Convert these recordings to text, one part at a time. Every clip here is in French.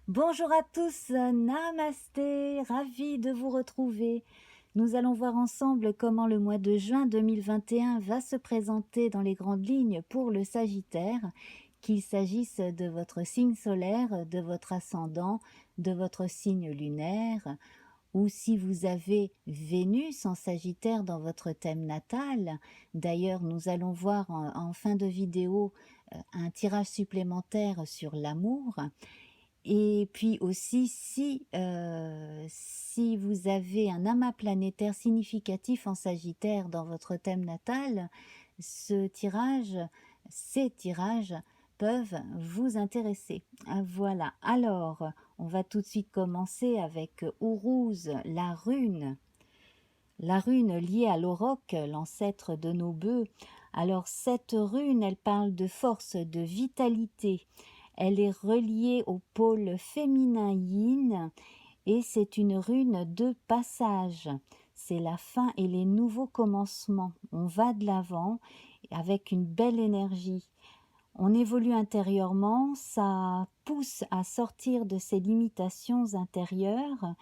Bonjour à tous, namasté, ravi de vous retrouver. Nous allons voir ensemble comment le mois de juin 2021 va se présenter dans les grandes lignes pour le Sagittaire, qu'il s'agisse de votre signe solaire, de votre ascendant, de votre signe lunaire, ou si vous avez Vénus en Sagittaire dans votre thème natal. D'ailleurs, nous allons voir en fin de vidéo un tirage supplémentaire sur l'amour. Et puis aussi, si vous avez un amas planétaire significatif en Sagittaire dans votre thème natal, ces tirages peuvent vous intéresser. Voilà, alors on va tout de suite commencer avec Ourouz, la rune liée à l'auroch, l'ancêtre de nos bœufs. Alors cette rune, elle parle de force, de vitalité. Elle est reliée au pôle féminin yin et c'est une rune de passage. C'est la fin et les nouveaux commencements. On va de l'avant avec une belle énergie. On évolue intérieurement, ça pousse à sortir de ses limitations intérieures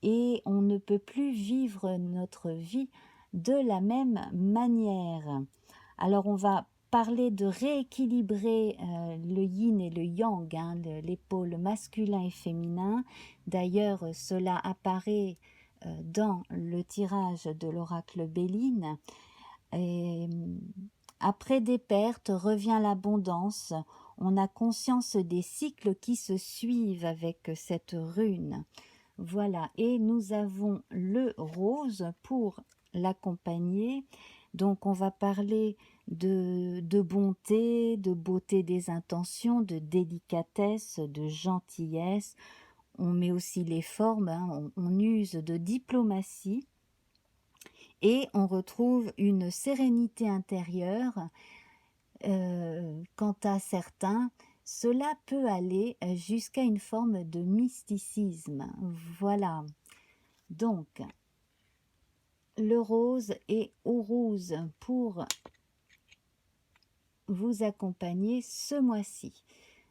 et on ne peut plus vivre notre vie de la même manière. Alors on va parler de rééquilibrer le yin et le yang, les pôles masculin et féminin. D'ailleurs, cela apparaît dans le tirage de l'oracle Béline. Et, après des pertes revient l'abondance. On a conscience des cycles qui se suivent avec cette rune. Voilà, et nous avons le rose pour l'accompagner. Donc on va parler de bonté, de beauté des intentions, de délicatesse, de gentillesse. On met aussi les formes, on use de diplomatie et on retrouve une sérénité intérieure. Quant à certains, cela peut aller jusqu'à une forme de mysticisme. Voilà. Donc, le rose et Ourouz pour vous accompagner ce mois-ci.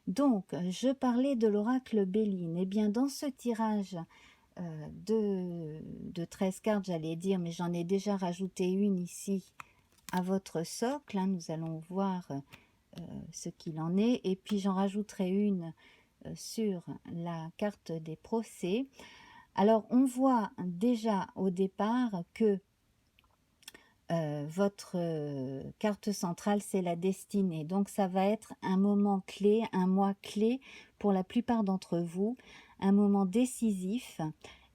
Donc, je parlais de l'oracle Béline. Eh bien, dans ce tirage de 13 cartes, j'allais dire, mais j'en ai déjà rajouté une ici à votre socle. Nous allons voir ce qu'il en est. Et puis, j'en rajouterai une sur la carte des procès. Alors, on voit déjà au départ que votre carte centrale, c'est la destinée. Donc, ça va être un moment clé, un mois clé pour la plupart d'entre vous, un moment décisif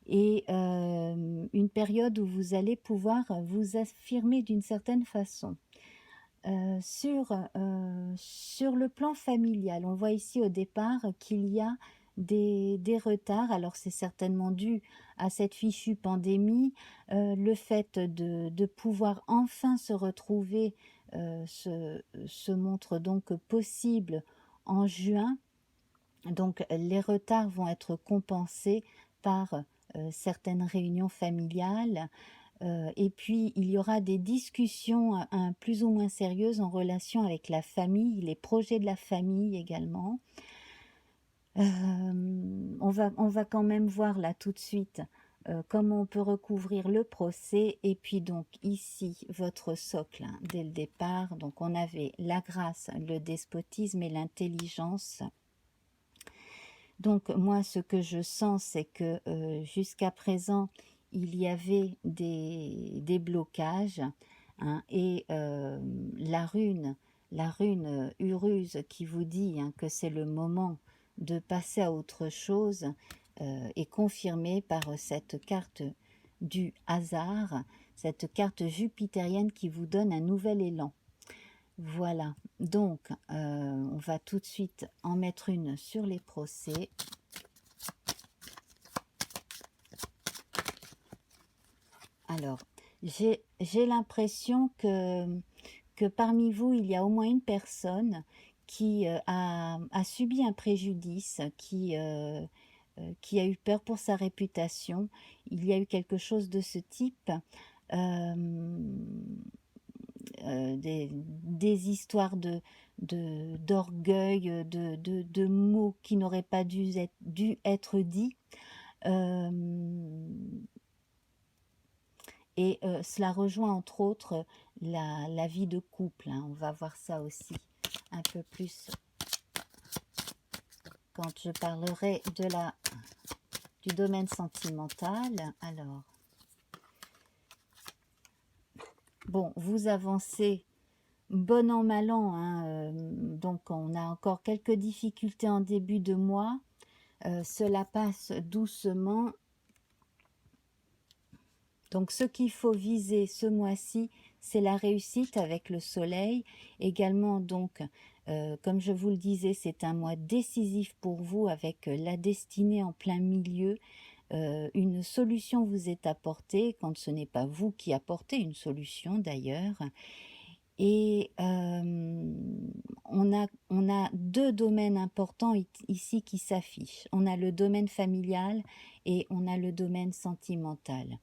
et une période où vous allez pouvoir vous affirmer d'une certaine façon. Sur le plan familial, on voit ici au départ qu'il y a des retards. Alors c'est certainement dû à cette fichue pandémie, le fait de pouvoir enfin se retrouver se montre donc possible en juin. Donc les retards vont être compensés par certaines réunions familiales. Et puis, il y aura des discussions plus ou moins sérieuses en relation avec la famille, les projets de la famille également. On va quand même voir là tout de suite comment on peut recouvrir le procès. Et puis donc ici, votre socle dès le départ. Donc on avait la grâce, le despotisme et l'intelligence. Donc moi, ce que je sens, c'est que jusqu'à présent, il y avait des blocages, et la rune Uruse qui vous dit que c'est le moment de passer à autre chose est confirmée par cette carte du hasard, cette carte jupitérienne qui vous donne un nouvel élan. Voilà, donc on va tout de suite en mettre une sur les procès. Alors, j'ai l'impression que parmi vous, il y a au moins une personne qui a subi un préjudice, qui a eu peur pour sa réputation. Il y a eu quelque chose de ce type. Des histoires d'orgueil, de mots qui n'auraient pas dû être dits. Et cela rejoint entre autres la vie de couple, hein. On va voir ça aussi un peu plus quand je parlerai du domaine sentimental. Alors, bon, vous avancez bon an, mal an, hein, donc on a encore quelques difficultés en début de mois. Cela passe doucement. Donc ce qu'il faut viser ce mois-ci, c'est la réussite avec le soleil. Également, donc, comme je vous le disais, c'est un mois décisif pour vous avec la destinée en plein milieu. Une solution vous est apportée, quand ce n'est pas vous qui apportez une solution d'ailleurs. Et on a deux domaines importants ici qui s'affichent. On a le domaine familial et on a le domaine sentimental.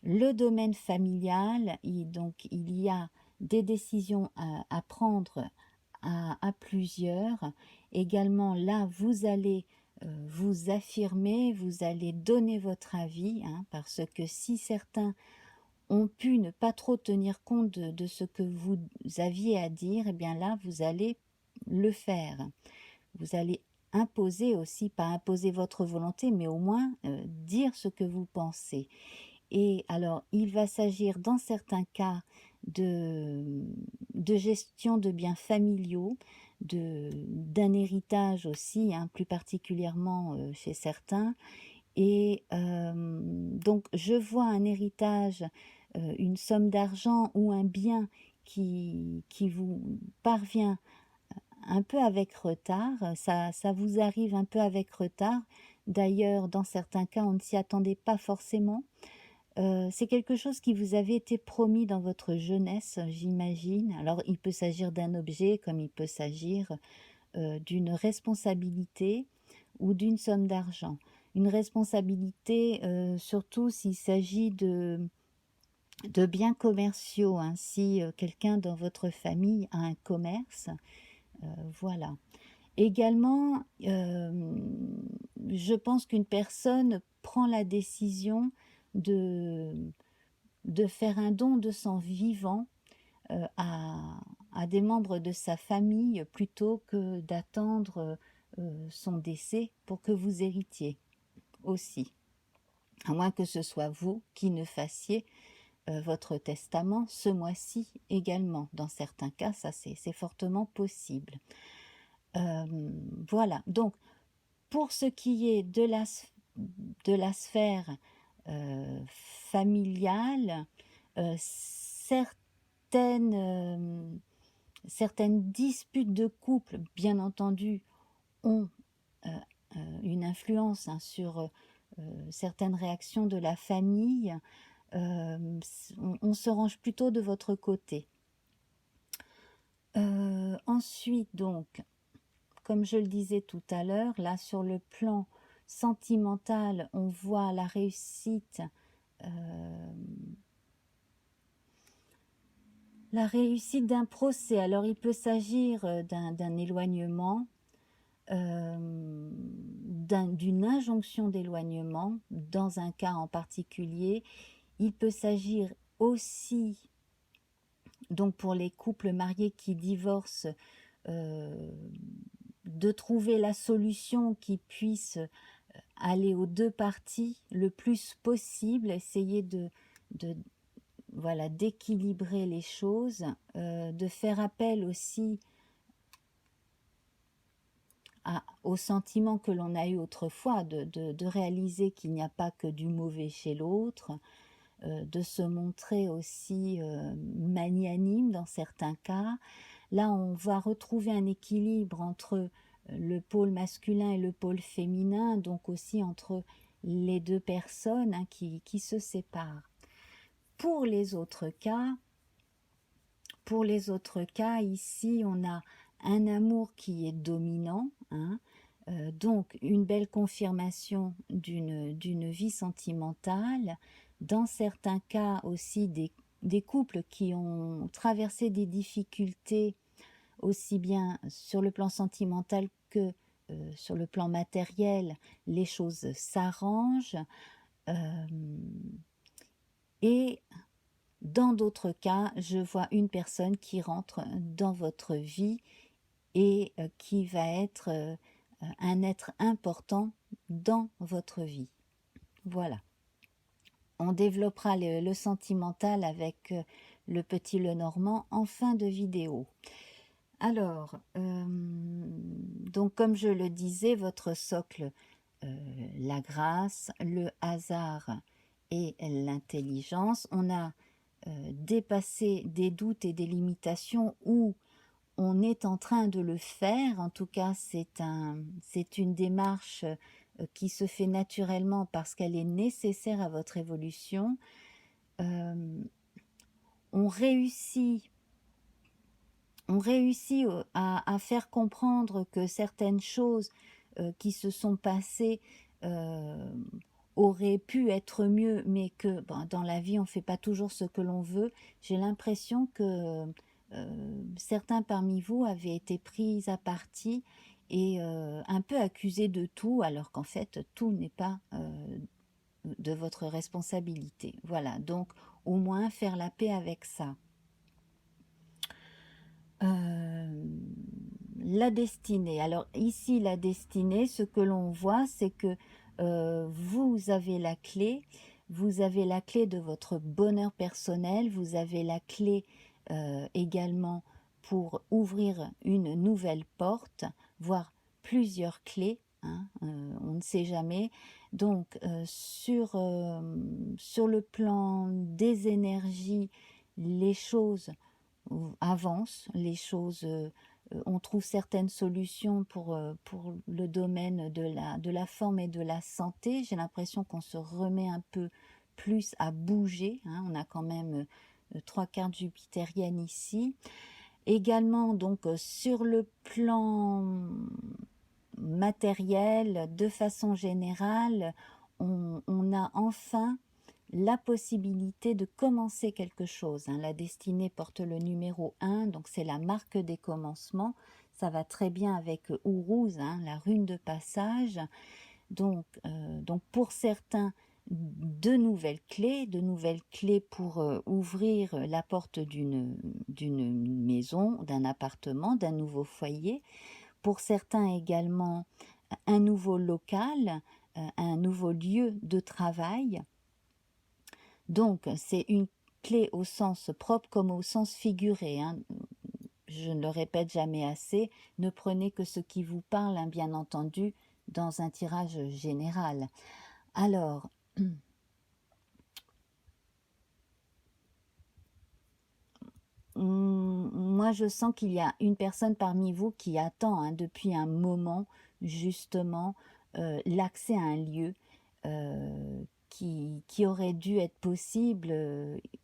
Le domaine familial, donc il y a des décisions à prendre à plusieurs. Également, là, vous allez vous affirmer, vous allez donner votre avis, hein, parce que si certains ont pu ne pas trop tenir compte de ce que vous aviez à dire, eh bien là, vous allez le faire. Vous allez imposer aussi, pas imposer votre volonté, mais au moins dire ce que vous pensez. Et alors, il va s'agir dans certains cas de gestion de biens familiaux, d'un héritage aussi, hein, plus particulièrement chez certains. Et donc, je vois un héritage, une somme d'argent ou un bien qui vous parvient un peu avec retard. Ça vous arrive un peu avec retard. D'ailleurs, dans certains cas, on ne s'y attendait pas forcément. C'est quelque chose qui vous avait été promis dans votre jeunesse, j'imagine. Alors, il peut s'agir d'un objet, comme il peut s'agir d'une responsabilité ou d'une somme d'argent. Une responsabilité, surtout s'il s'agit de biens commerciaux, hein. Si quelqu'un dans votre famille a un commerce, voilà. Également, je pense qu'une personne prend la décision de faire un don de son vivant à des membres de sa famille plutôt que d'attendre son décès pour que vous héritiez aussi. À moins que ce soit vous qui ne fassiez votre testament ce mois-ci également. Dans certains cas, ça c'est fortement possible. Voilà, donc pour ce qui est de la sphère familiale, certaines disputes de couple, bien entendu, ont une influence, hein, sur certaines réactions de la famille. On se range plutôt de votre côté. Ensuite, donc, comme je le disais tout à l'heure, là sur le plan sentimental, on voit la réussite d'un procès. Alors il peut s'agir d'un éloignement, d'une injonction d'éloignement dans un cas en particulier. Il peut s'agir aussi, donc pour les couples mariés qui divorcent, de trouver la solution qui puisse aller aux deux parties le plus possible, essayer voilà, d'équilibrer les choses, de faire appel aussi aux sentiments que l'on a eu autrefois, de réaliser qu'il n'y a pas que du mauvais chez l'autre, de se montrer aussi magnanime dans certains cas. Là, on va retrouver un équilibre entre le pôle masculin et le pôle féminin, donc aussi entre les deux personnes, hein, qui se séparent. Pour les autres cas, ici, on a un amour qui est dominant, hein, donc une belle confirmation d'une vie sentimentale. Dans certains cas aussi, des couples qui ont traversé des difficultés aussi bien sur le plan sentimental que sur le plan matériel, les choses s'arrangent. Et dans d'autres cas, je vois une personne qui rentre dans votre vie et qui va être un être important dans votre vie. Voilà. On développera le sentimental avec le petit Lenormand en fin de vidéo. Alors, donc comme je le disais, votre socle, la grâce, le hasard et l'intelligence. On a dépassé des doutes et des limitations où on est en train de le faire. En tout cas, c'est une démarche qui se fait naturellement parce qu'elle est nécessaire à votre évolution. On réussit à faire comprendre que certaines choses qui se sont passées auraient pu être mieux, mais que dans la vie on ne fait pas toujours ce que l'on veut. J'ai l'impression que certains parmi vous avaient été pris à partie et un peu accusés de tout, alors qu'en fait tout n'est pas de votre responsabilité. Voilà, donc au moins faire la paix avec ça. La destinée. Alors ici, la destinée, ce que l'on voit, c'est que vous avez la clé. Vous avez la clé de votre bonheur personnel. Vous avez la clé également pour ouvrir une nouvelle porte, voire plusieurs clés. Hein, on ne sait jamais. Donc sur le plan des énergies, les choses avance, les choses, on trouve certaines solutions pour le domaine de la forme et de la santé. J'ai l'impression qu'on se remet un peu plus à bouger, hein. On a quand même 3 cartes jupitériennes ici. Également, donc, sur le plan matériel, de façon générale, on a enfin la possibilité de commencer quelque chose. Hein. La destinée porte le numéro 1, donc c'est la marque des commencements. Ça va très bien avec Ourouz, hein, la rune de passage. Donc pour certains, de nouvelles clés pour ouvrir la porte d'une maison, d'un appartement, d'un nouveau foyer. Pour certains également, un nouveau local, un nouveau lieu de travail. Donc, c'est une clé au sens propre comme au sens figuré. Hein. Je ne le répète jamais assez, ne prenez que ce qui vous parle, hein, bien entendu, dans un tirage général. Alors, moi je sens qu'il y a une personne parmi vous qui attend, hein, depuis un moment, justement, l'accès à un lieu qui aurait dû être possible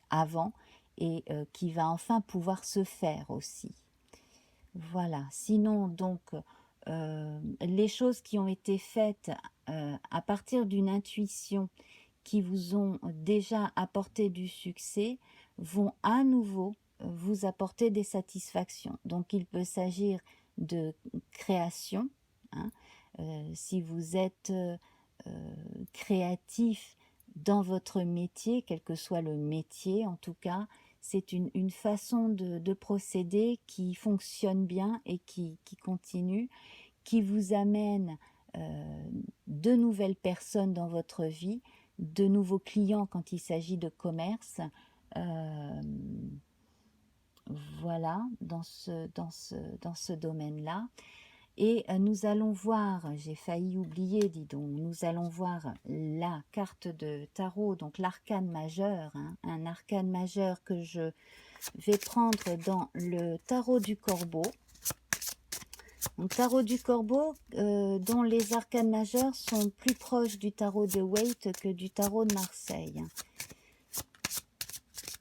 avant et qui va enfin pouvoir se faire aussi. Voilà, sinon donc les choses qui ont été faites à partir d'une intuition qui vous ont déjà apporté du succès vont à nouveau vous apporter des satisfactions. Donc il peut s'agir de création, hein. Si vous êtes créatif dans votre métier, quel que soit le métier en tout cas, c'est une façon de procéder qui fonctionne bien et qui continue, qui vous amène de nouvelles personnes dans votre vie, de nouveaux clients quand il s'agit de commerce. Voilà, dans ce domaine-là. Et nous allons voir, j'ai failli oublier, dis donc, nous allons voir la carte de tarot, donc l'arcane majeur, hein, un arcane majeur que je vais prendre dans le tarot du corbeau. Donc tarot du corbeau, dont les arcanes majeurs sont plus proches du tarot de Waite que du tarot de Marseille.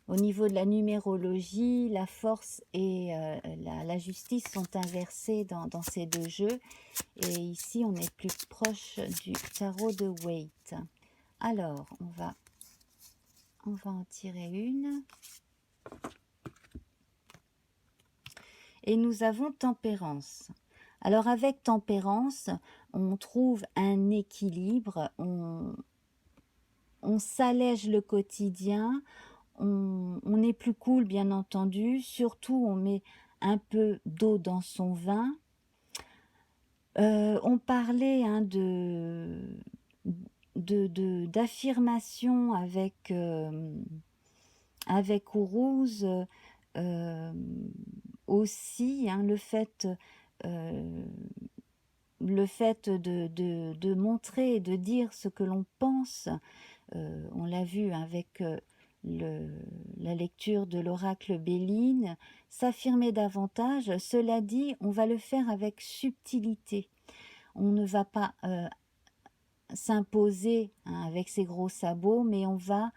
Au niveau de la numérologie, la force et la justice sont inversées dans ces deux jeux. Et ici, on est plus proche du tarot de Waite. Alors, on va en tirer une. et nous avons tempérance. Alors avec tempérance, on trouve un équilibre, on s'allège le quotidien, on est plus cool bien entendu, surtout on met un peu d'eau dans son vin. On parlait hein, d'affirmation avec Ourouz, aussi, hein, euh, le fait de montrer et de dire ce que l'on pense. On l'a vu avec la lecture de l'oracle Béline, s'affirmer davantage. Cela dit, on va le faire avec subtilité. On ne va pas s'imposer hein, avec ses gros sabots, mais on va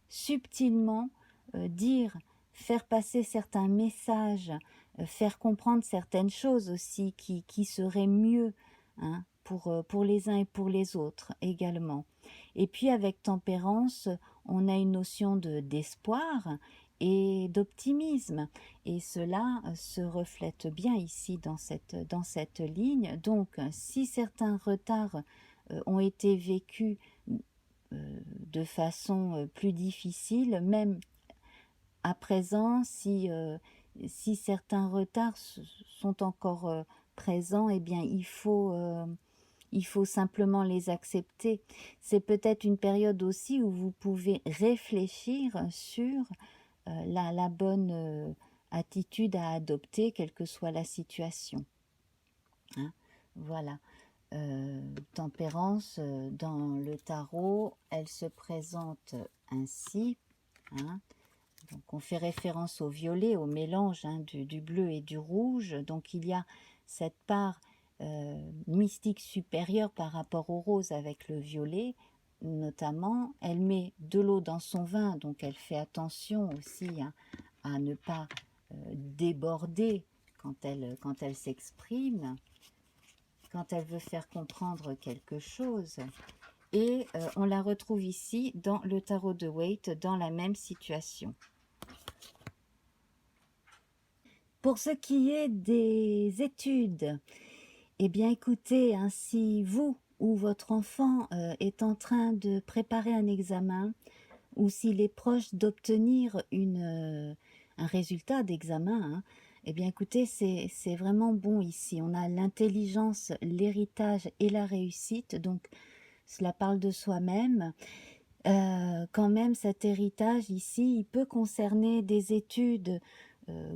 subtilement dire, faire passer certains messages, faire comprendre certaines choses aussi qui seraient mieux hein, pour les uns et pour les autres également. Et puis avec tempérance, on a une notion d'espoir et d'optimisme. Et cela se reflète bien ici dans cette ligne. Donc, si certains retards ont été vécus de façon plus difficile, même à présent, si certains retards sont encore présents, eh bien il faut simplement les accepter. C'est peut-être une période aussi où vous pouvez réfléchir sur la bonne attitude à adopter, quelle que soit la situation. Hein, voilà. Tempérance, dans le tarot, elle se présente ainsi. Hein. Donc on fait référence au violet, au mélange hein, du bleu et du rouge. Donc il y a cette part mystique supérieure par rapport au rose avec le violet. Notamment, elle met de l'eau dans son vin, donc elle fait attention aussi hein, à ne pas déborder quand elle s'exprime, quand elle veut faire comprendre quelque chose. Et on la retrouve ici dans le tarot de Waite, dans la même situation. Pour ce qui est des études, eh bien écoutez, hein, si vous ou votre enfant est en train de préparer un examen, ou s'il est proche d'obtenir un résultat d'examen, hein, eh bien écoutez, c'est vraiment bon ici. On a l'intelligence, l'héritage et la réussite, donc cela parle de soi-même. Quand même, cet héritage ici, il peut concerner des études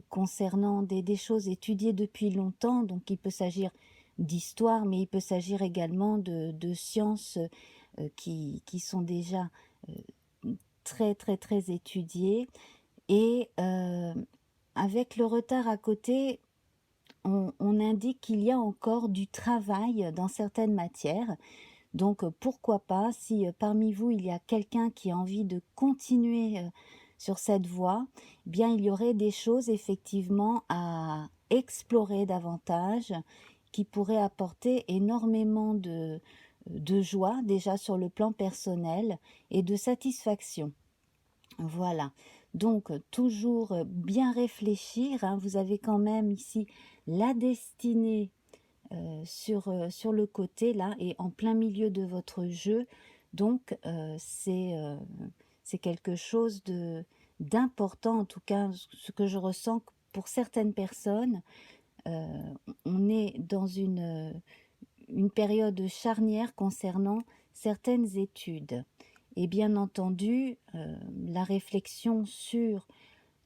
concernant des choses étudiées depuis longtemps, donc il peut s'agir d'histoire, mais il peut s'agir également de sciences qui sont déjà très très très étudiées. Et avec le retard à côté, on indique qu'il y a encore du travail dans certaines matières. Donc pourquoi pas, si parmi vous il y a quelqu'un qui a envie de continuer sur cette voie, eh bien il y aurait des choses effectivement à explorer davantage qui pourraient apporter énormément de joie déjà sur le plan personnel et de satisfaction. Voilà, donc toujours bien réfléchir, hein. Vous avez quand même ici la destinée sur le côté là et en plein milieu de votre jeu, donc c'est quelque chose d'important, en tout cas ce que je ressens pour certaines personnes. On est dans une période charnière concernant certaines études. Et bien entendu, la réflexion sur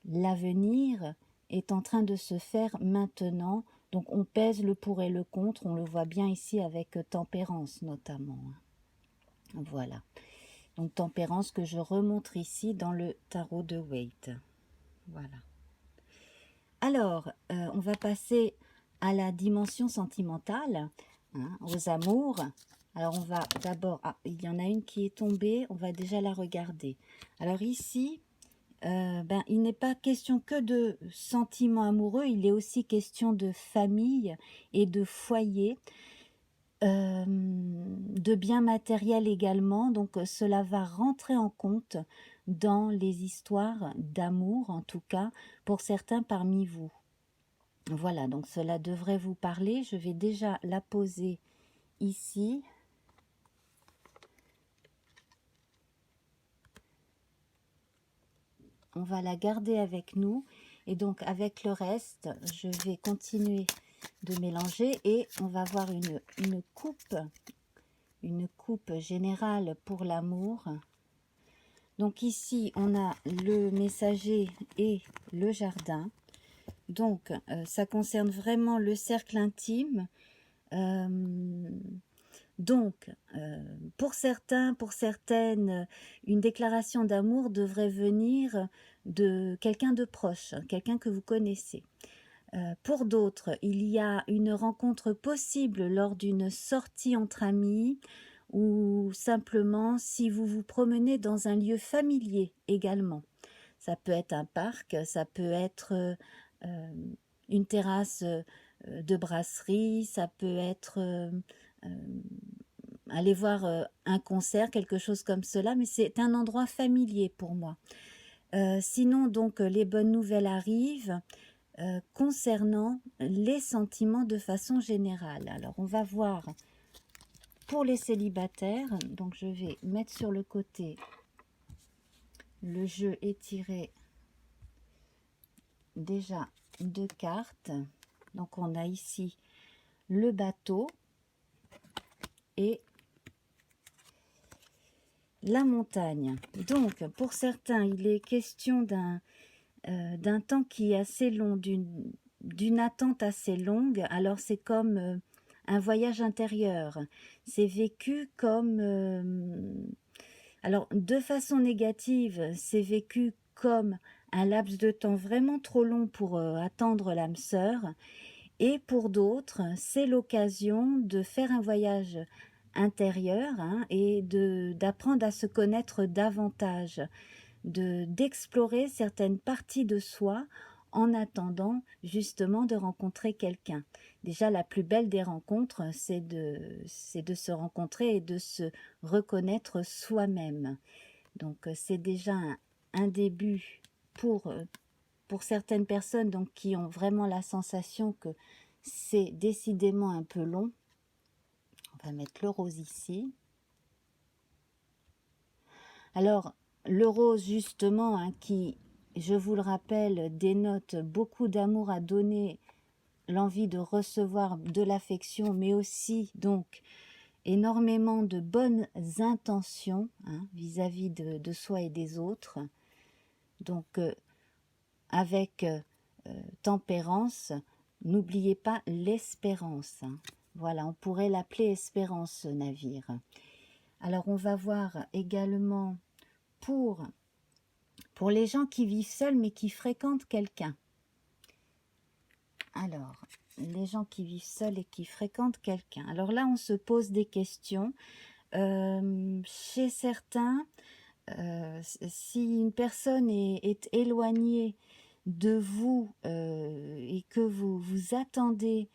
l'avenir est en train de se faire maintenant. Donc on pèse le pour et le contre, on le voit bien ici avec tempérance notamment. Voilà. Donc tempérance que je remontre ici dans le tarot de Waite. Voilà. Alors, on va passer à la dimension sentimentale, hein, aux amours. Alors on va d'abord, il y en a une qui est tombée, on va déjà la regarder. Alors ici, il n'est pas question que de sentiments amoureux, il est aussi question de famille et de foyer, de biens matériels également. Donc cela va rentrer en compte dans les histoires d'amour, en tout cas pour certains parmi vous. Voilà, donc cela devrait vous parler. Je vais déjà la poser ici. On va la garder avec nous. Et donc, avec le reste, je vais continuer de mélanger et on va avoir une coupe générale pour l'amour. Donc ici, on a le messager et le jardin. Donc, ça concerne vraiment le cercle intime. Donc, pour certains, pour certaines, une déclaration d'amour devrait venir de quelqu'un de proche, quelqu'un que vous connaissez. Pour d'autres, il y a une rencontre possible lors d'une sortie entre amis ou simplement si vous vous promenez dans un lieu familier également. Ça peut être un parc, ça peut être une terrasse de brasserie, ça peut être aller voir un concert, quelque chose comme cela, mais c'est un endroit familier pour moi. Sinon, donc, les bonnes nouvelles arrivent concernant les sentiments de façon générale. Alors, on va voir pour les célibataires. Donc, je vais mettre sur le côté le jeu étiré déjà 2 cartes. Donc, on a ici le bateau et la montagne. Donc, pour certains, il est question d'un temps qui est assez long, d'une attente assez longue. Alors, c'est comme un voyage intérieur. C'est vécu comme... alors, de façon négative, c'est vécu comme un laps de temps vraiment trop long pour attendre l'âme sœur. Et pour d'autres, c'est l'occasion de faire un voyage intérieur et d'apprendre à se connaître davantage, d'explorer certaines parties de soi en attendant justement de rencontrer quelqu'un. Déjà, la plus belle des rencontres, c'est de se rencontrer et de se reconnaître soi-même. Donc, c'est déjà un début pour certaines personnes donc, qui ont vraiment la sensation que c'est décidément un peu long. On va mettre le rose ici. Alors, le rose, justement, qui, je vous le rappelle, dénote beaucoup d'amour à donner, l'envie de recevoir de l'affection, mais aussi, donc, énormément de bonnes intentions vis-à-vis de soi et des autres. Donc, avec tempérance, n'oubliez pas l'espérance. Voilà, on pourrait l'appeler espérance, ce navire. Alors, on va voir également pour les gens qui vivent seuls mais qui fréquentent quelqu'un. Alors, les gens qui vivent seuls et qui fréquentent quelqu'un. Alors là, on se pose des questions. Chez certains, si une personne est éloignée de vous et que vous attendez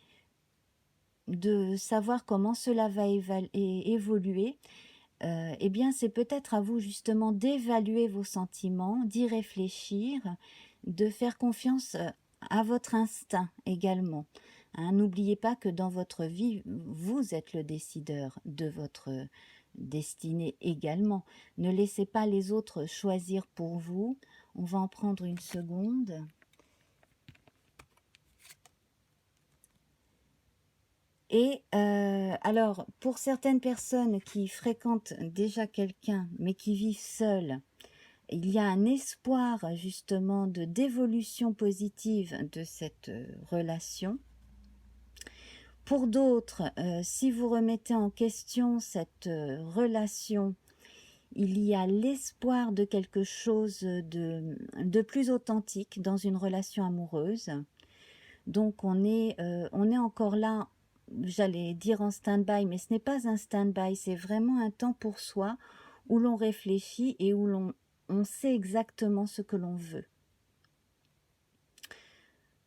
de savoir comment cela va évoluer, eh bien c'est peut-être à vous justement d'évaluer vos sentiments, d'y réfléchir, de faire confiance à votre instinct également. N'oubliez pas que dans votre vie, vous êtes le décideur de votre destinée également. Ne laissez pas les autres choisir pour vous. On va en prendre une seconde. Et alors, pour certaines personnes qui fréquentent déjà quelqu'un, mais qui vivent seules, il y a un espoir justement d'évolution positive de cette relation. Pour d'autres, si vous remettez en question cette relation, il y a l'espoir de quelque chose de plus authentique dans une relation amoureuse. Donc on est encore là, j'allais dire en stand-by, mais ce n'est pas un stand-by, c'est vraiment un temps pour soi où l'on réfléchit et où on sait exactement ce que l'on veut.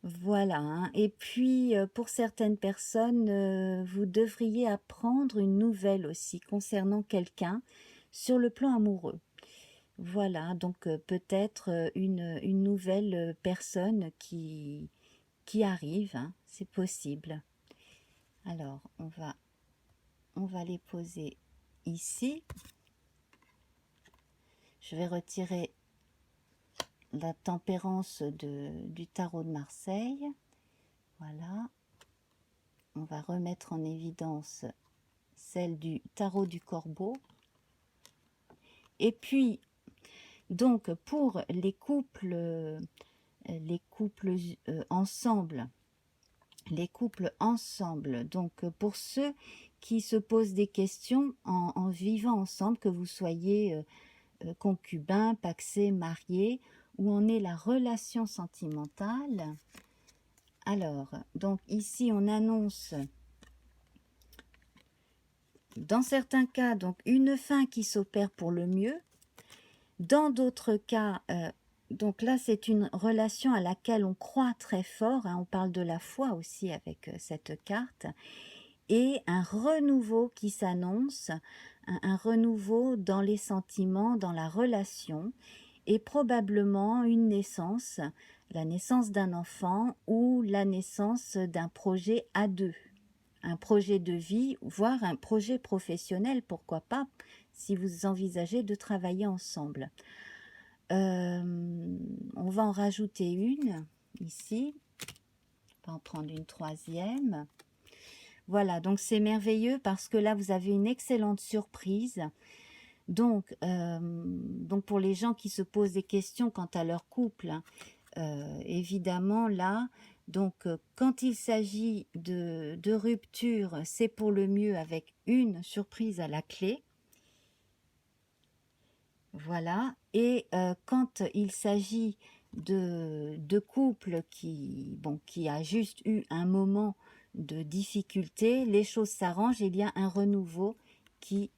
Voilà, et puis pour certaines personnes, vous devriez apprendre une nouvelle aussi concernant quelqu'un sur le plan amoureux. Voilà, donc peut-être une nouvelle personne qui qui arrivent, hein, c'est possible. Alors, on va les poser ici. Je vais retirer la tempérance du tarot de Marseille. Voilà. On va remettre en évidence celle du tarot du Corbeau. Et puis, donc, pour les couples ensemble, donc pour ceux qui se posent des questions en vivant ensemble, que vous soyez concubin, pacsé, marié, où en est la relation sentimentale. Alors, donc ici on annonce, dans certains cas, donc une fin qui s'opère pour le mieux. Dans d'autres cas, donc là c'est une relation à laquelle on croit très fort, hein, on parle de la foi aussi avec cette carte, et un renouveau qui s'annonce, un renouveau dans les sentiments, dans la relation, et probablement une naissance, la naissance d'un enfant ou la naissance d'un projet à deux, un projet de vie, voire un projet professionnel, pourquoi pas, si vous envisagez de travailler ensemble. On va en rajouter une ici, on va en prendre une troisième. Voilà, donc c'est merveilleux parce que là vous avez une excellente surprise. Donc pour les gens qui se posent des questions quant à leur couple, évidemment là, donc quand il s'agit de rupture, c'est pour le mieux avec une surprise à la clé. Voilà, et quand il s'agit de couples qui a juste eu un moment de difficulté, les choses s'arrangent, il y a un renouveau qui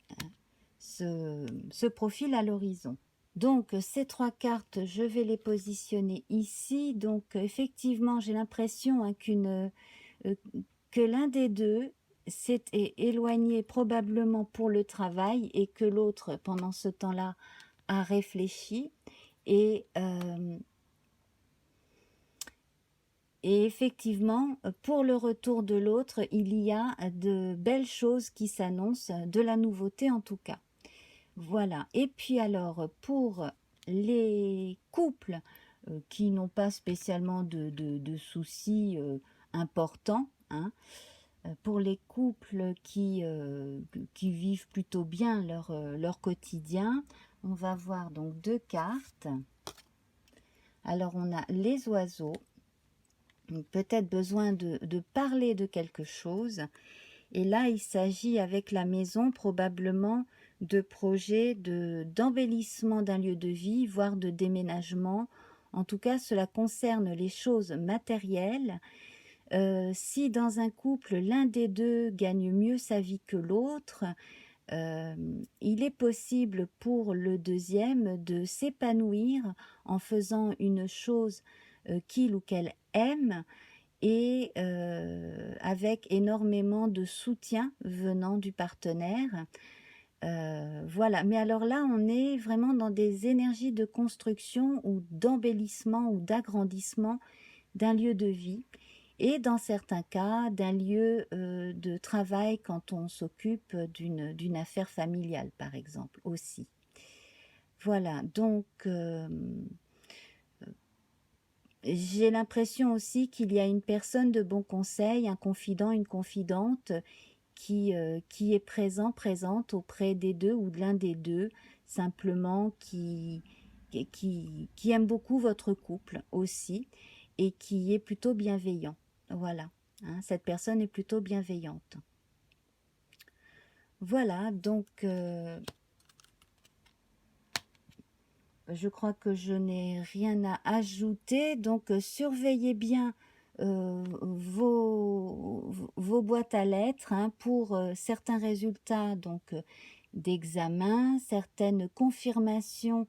se profile à l'horizon. Donc ces trois cartes, je vais les positionner ici. Donc effectivement, j'ai l'impression hein, que l'un des deux s'est éloigné probablement pour le travail et que l'autre, pendant ce temps-là, a réfléchi et effectivement, pour le retour de l'autre, il y a de belles choses qui s'annoncent, de la nouveauté en tout cas. Voilà, et puis alors, pour les couples qui n'ont pas spécialement de soucis importants, hein, pour les couples qui vivent plutôt bien leur quotidien, on va voir donc deux cartes. Alors, on a les oiseaux. Peut-être besoin de parler de quelque chose. Et là, il s'agit avec la maison probablement de projets d'embellissement d'un lieu de vie, voire de déménagement. En tout cas, cela concerne les choses matérielles. Si dans un couple, l'un des deux gagne mieux sa vie que l'autre, il est possible pour le deuxième de s'épanouir en faisant une chose qu'il ou qu'elle aime et avec énormément de soutien venant du partenaire. Voilà, mais alors là, on est vraiment dans des énergies de construction ou d'embellissement ou d'agrandissement d'un lieu de vie et dans certains cas d'un lieu de travail quand on s'occupe d'une affaire familiale par exemple aussi. Voilà, donc j'ai l'impression aussi qu'il y a une personne de bon conseil, un confident, une confidente qui est présente auprès des deux ou de l'un des deux, simplement qui aime beaucoup votre couple aussi et qui est plutôt bienveillant. Voilà, hein, cette personne est plutôt bienveillante. Voilà, donc je crois que je n'ai rien à ajouter. Donc surveillez bien vos boîtes à lettres hein, pour certains résultats donc d'examen, certaines confirmations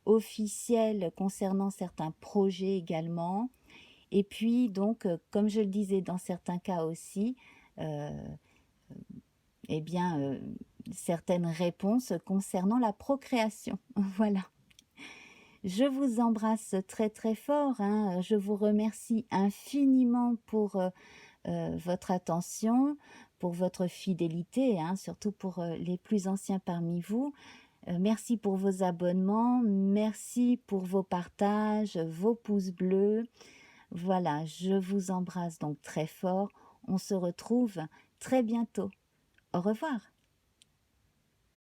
officielles concernant certains projets également. Et puis donc, comme je le disais dans certains cas aussi, eh bien, certaines réponses concernant la procréation. Voilà. Je vous embrasse très très fort, hein. Je vous remercie infiniment pour votre attention, pour votre fidélité, hein, surtout pour les plus anciens parmi vous. Merci pour vos abonnements, merci pour vos partages, vos pouces bleus. Voilà, je vous embrasse donc très fort. On se retrouve très bientôt. Au revoir.